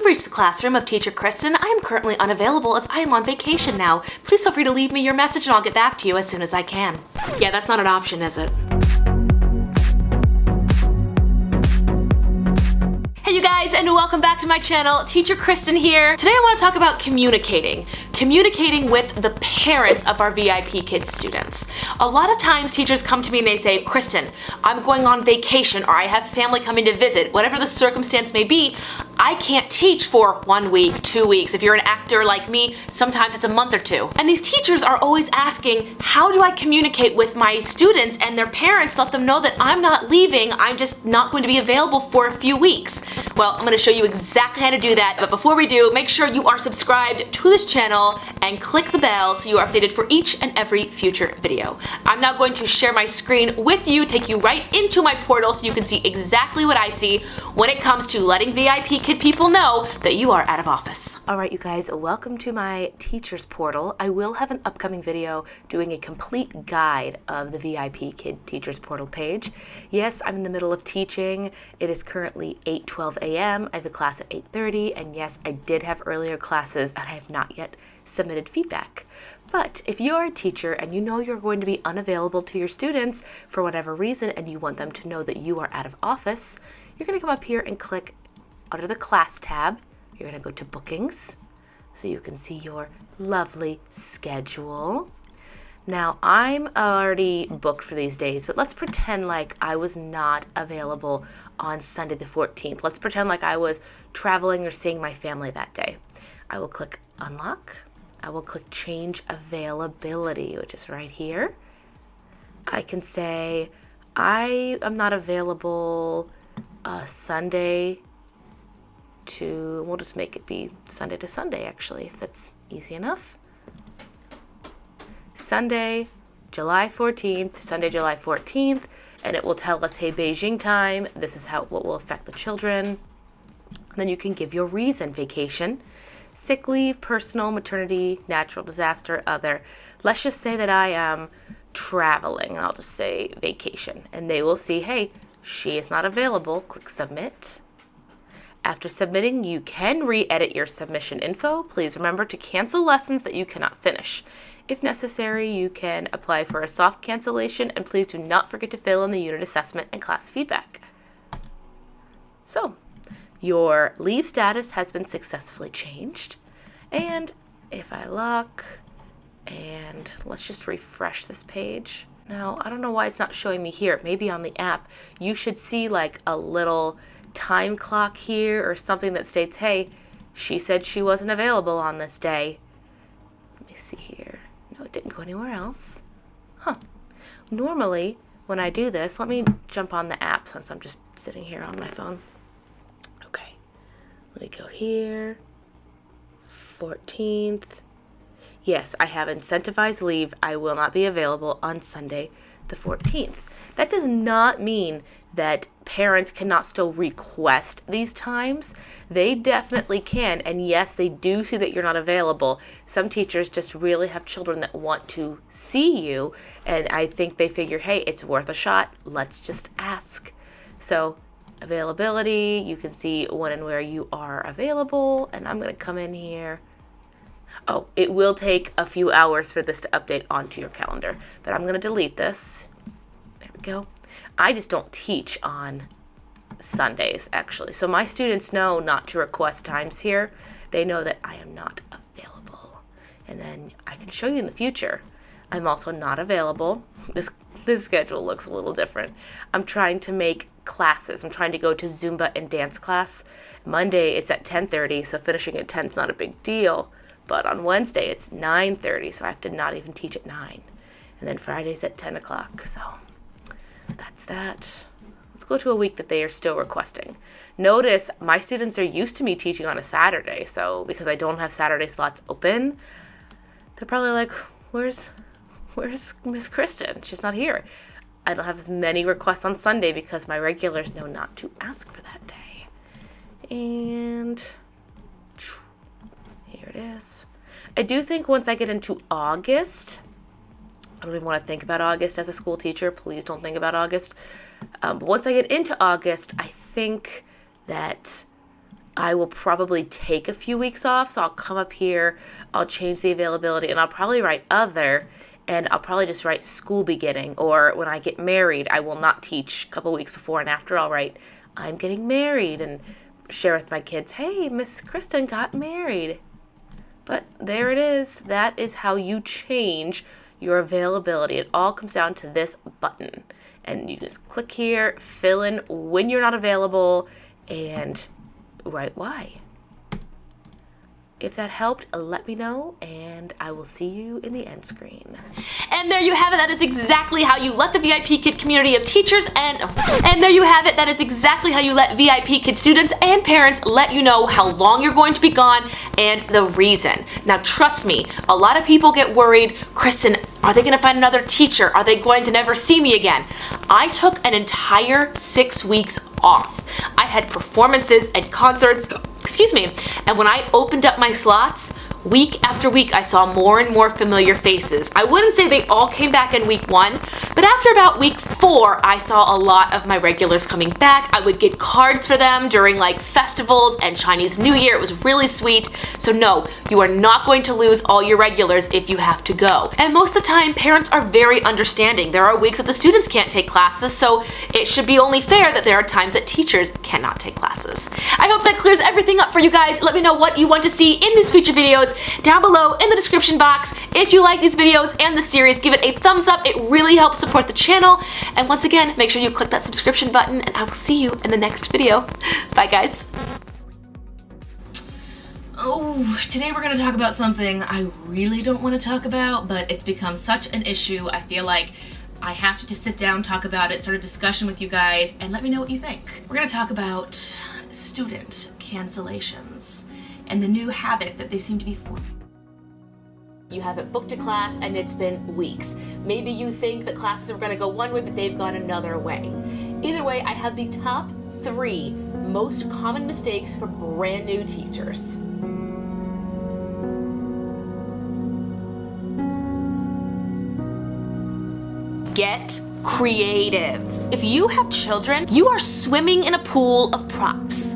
reached the classroom of Teacher Kristen. I am currently unavailable as I am on vacation now. Please feel free to leave me your message and I'll get back to you as soon as I can. Yeah, that's not an option, is it? Hey you guys, and welcome back to my channel. Teacher Kristen here. Today I want to talk about communicating with the parents of our VIPkid students. A lot of times teachers come to me and they say, Kristen, I'm going on vacation or I have family coming to visit, whatever the circumstance may be, I can't teach for 1 week, 2 weeks. If you're an actor like me, sometimes it's a month or two. And these teachers are always asking, how do I communicate with my students and their parents to let them know that I'm not leaving, I'm just not going to be available for a few weeks? Well, I'm going to show you exactly how to do that, but before we do, make sure you are subscribed to this channel and click the bell so you are updated for each and every future video. I'm now going to share my screen with you, take you right into my portal so you can see exactly what I see when it comes to letting VIPkid people know that you are out of office. Alright you guys, welcome to my teacher's portal. I will have an upcoming video doing a complete guide of the VIPkid teacher's portal page. Yes, I'm in the middle of teaching. It is currently 8:12 a.m. I have a class at 8:30, and yes, I did have earlier classes and I have not yet submitted feedback. But if you are a teacher and you know you're going to be unavailable to your students for whatever reason and you want them to know that you are out of office, you're going to come up here and click under the class tab. You're going to go to bookings so you can see your lovely schedule. Now, I'm already booked for these days, but let's pretend like I was not available on Sunday the 14th. Let's pretend like I was traveling or seeing my family that day. I will click unlock. I will click change availability, which is right here. I can say I am not available Sunday to, we'll just make it be Sunday to Sunday actually, if that's easy enough. Sunday, July 14th to Sunday, July 14th, and it will tell us, hey, Beijing time, this is what will affect the children. And then you can give your reason: vacation, sick leave, personal, maternity, natural disaster, other. Let's just say that I am traveling, and I'll just say vacation, and they will see, hey, she is not available. Click submit. After submitting, you can re-edit your submission info. Please remember to cancel lessons that you cannot finish. If necessary, you can apply for a soft cancellation, and please do not forget to fill in the unit assessment and class feedback. So, your leave status has been successfully changed. And if I lock, and let's just refresh this page. Now, I don't know why it's not showing me here. Maybe on the app, you should see like a little time clock here or something that states, hey, she said she wasn't available on this day. Let me see here. No, it didn't go anywhere else. Huh. Normally, when I do this, let me jump on the app since I'm just sitting here on my phone. Okay. Let me go here. 14th. Yes, I have incentivized leave. I will not be available on Sunday the 14th. That does not mean that parents cannot still request these times. They definitely can, and yes, they do see that you're not available. Some teachers just really have children that want to see you, and I think they figure, hey, it's worth a shot, let's just ask. So availability, you can see when and where you are available, and I'm going to come in here. Oh, it will take a few hours for this to update onto your calendar, but I'm going to delete this. There we go. I just don't teach on Sundays, actually. So my students know not to request times here. They know that I am not available. And then I can show you in the future. I'm also not available. This schedule looks a little different. I'm trying to make classes. I'm trying to go to Zumba and dance class. Monday, it's at 10:30, so finishing at 10 is not a big deal. But on Wednesday, it's 9:30, so I have to not even teach at 9. And then Friday's at 10 o'clock, so that's that. Let's go to a week that they are still requesting. Notice my students are used to me teaching on a Saturday, so because I don't have Saturday slots open, they're probably like, where's Miss Kristen? She's not here. I don't have as many requests on Sunday because my regulars know not to ask for that day. And here it is. I do think once I get into August, I don't even want to think about August as a school teacher. Please don't think about August. But once I get into August, I think that I will probably take a few weeks off. So I'll come up here, I'll change the availability, and I'll probably write other, and I'll probably just write school beginning. Or when I get married, I will not teach a couple weeks before and after. I'll write, I'm getting married, and share with my kids, hey, Miss Kristen got married. But there it is. That is how you change your availability. It all comes down to this button. And you just click here, fill in when you're not available, and write why. If that helped, let me know, and I will see you in the end screen. And there you have it. That is exactly how you let the VIPkid community of teachers and there you have it. That is exactly how you let VIPkid students and parents let you know how long you're going to be gone and the reason. Now, trust me, a lot of people get worried, Kristen, are they going to find another teacher? Are they going to never see me again? I took an entire 6 weeks off. I had performances and concerts, and when I opened up my slots, week after week, I saw more and more familiar faces. I wouldn't say they all came back in week 1, but after about week 4, I saw a lot of my regulars coming back. I would get cards for them during like festivals and Chinese New Year. It was really sweet. So no, you are not going to lose all your regulars if you have to go. And most of the time, parents are very understanding. There are weeks that the students can't take classes, so it should be only fair that there are times that teachers cannot take classes. I hope that clears everything up for you guys. Let me know what you want to see in these future videos down below in the description box. If you like these videos and the series, give it a thumbs up. It really helps support the channel. And once again, make sure you click that subscription button, and I will see you in the next video. Bye, guys. Oh, today we're going to talk about something I really don't want to talk about, but it's become such an issue. I feel like I have to just sit down, talk about it, start a discussion with you guys, and let me know what you think. We're going to talk about student cancellations and the new habit that they seem to be forming. You haven't booked a class and it's been weeks. Maybe you think that classes are going to go one way, but they've gone another way. Either way, I have the top 3 most common mistakes for brand new teachers. Get creative. If you have children, you are swimming in a pool of props.